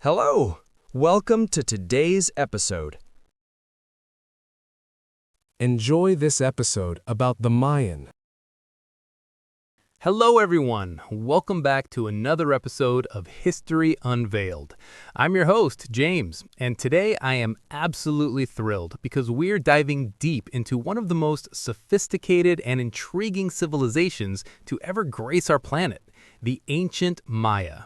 Hello! Welcome to today's episode. Enjoy this episode about the Mayan. Hello, everyone. Welcome back to another episode of History Unveiled. I'm your host, James, and today I am absolutely thrilled because we're diving deep into one of the most sophisticated and intriguing civilizations to ever grace our planet, the ancient Maya.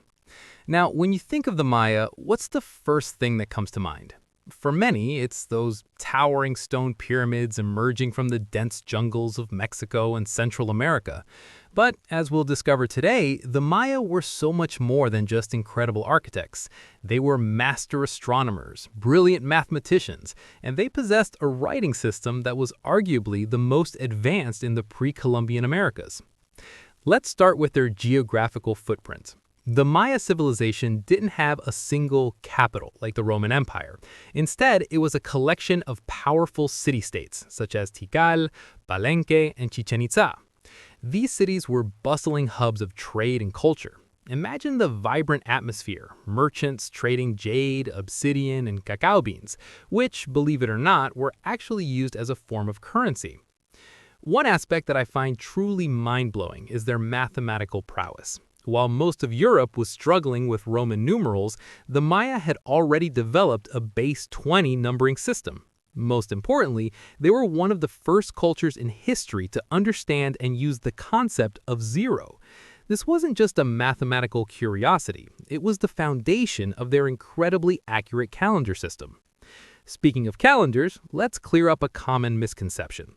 Now, when you think of the Maya, what's the first thing that comes to mind? For many, it's those towering stone pyramids emerging from the dense jungles of Mexico and Central America. But as we'll discover today, the Maya were so much more than just incredible architects. They were master astronomers, brilliant mathematicians, and they possessed a writing system that was arguably the most advanced in the pre-Columbian Americas. Let's start with their geographical footprint. The Maya civilization didn't have a single capital like the Roman Empire. Instead, it was a collection of powerful city-states such as Tikal, Palenque, and Chichen Itza. These cities were bustling hubs of trade and culture. Imagine the vibrant atmosphere, merchants trading jade, obsidian, and cacao beans, which, believe it or not, were actually used as a form of currency. One aspect that I find truly mind-blowing is their mathematical prowess. While most of Europe was struggling with Roman numerals, the Maya had already developed a base 20 numbering system. Most importantly, they were one of the first cultures in history to understand and use the concept of zero. This wasn't just a mathematical curiosity, it was the foundation of their incredibly accurate calendar system. Speaking of calendars, let's clear up a common misconception.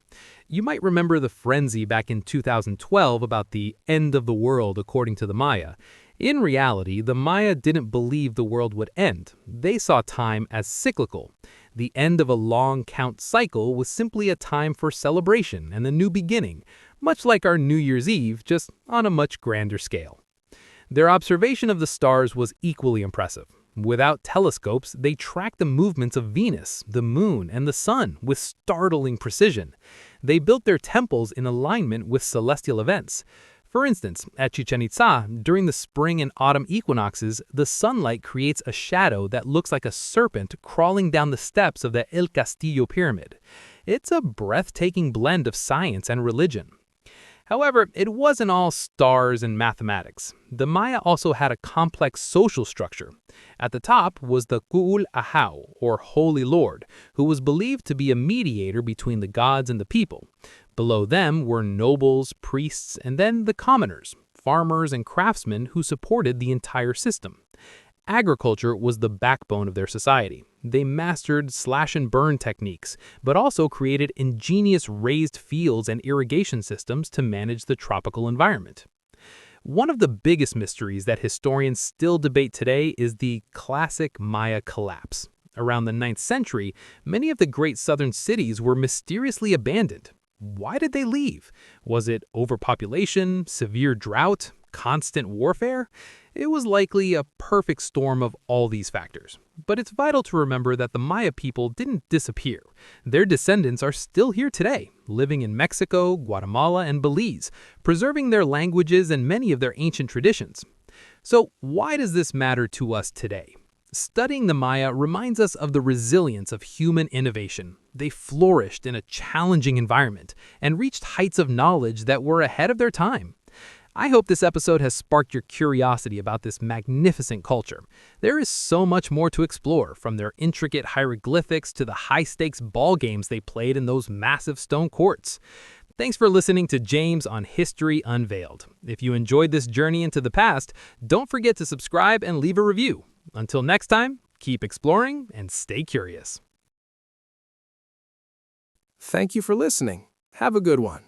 You might remember the frenzy back in 2012 about the end of the world according to the Maya. In reality, the Maya didn't believe the world would end. They saw time as cyclical. The end of a long count cycle was simply a time for celebration and a new beginning, much like our New Year's Eve, just on a much grander scale. Their observation of the stars was equally impressive. Without telescopes, they tracked the movements of Venus, the Moon, and the Sun with startling precision. They built their temples in alignment with celestial events. For instance, at Chichen Itza, during the spring and autumn equinoxes, the sunlight creates a shadow that looks like a serpent crawling down the steps of the El Castillo pyramid. It's a breathtaking blend of science and religion. However, it wasn't all stars and mathematics. The Maya also had a complex social structure. At the top was the Ku'ul Ahau, or Holy Lord, who was believed to be a mediator between the gods and the people. Below them were nobles, priests, and then the commoners, farmers and craftsmen who supported the entire system. Agriculture was the backbone of their society. They mastered slash-and-burn techniques, but also created ingenious raised fields and irrigation systems to manage the tropical environment. One of the biggest mysteries that historians still debate today is the classic Maya collapse. Around the 9th century, many of the great southern cities were mysteriously abandoned. Why did they leave? Was it overpopulation, severe drought, constant warfare? It was likely a perfect storm of all these factors. But it's vital to remember that the Maya people didn't disappear. Their descendants are still here today, living in Mexico, Guatemala, and Belize, preserving their languages and many of their ancient traditions. So why does this matter to us today? Studying the Maya reminds us of the resilience of human innovation. They flourished in a challenging environment and reached heights of knowledge that were ahead of their time. I hope this episode has sparked your curiosity about this magnificent culture. There is so much more to explore, from their intricate hieroglyphics to the high-stakes ball games they played in those massive stone courts. Thanks for listening to James on History Unveiled. If you enjoyed this journey into the past, don't forget to subscribe and leave a review. Until next time, keep exploring and stay curious. Thank you for listening. Have a good one.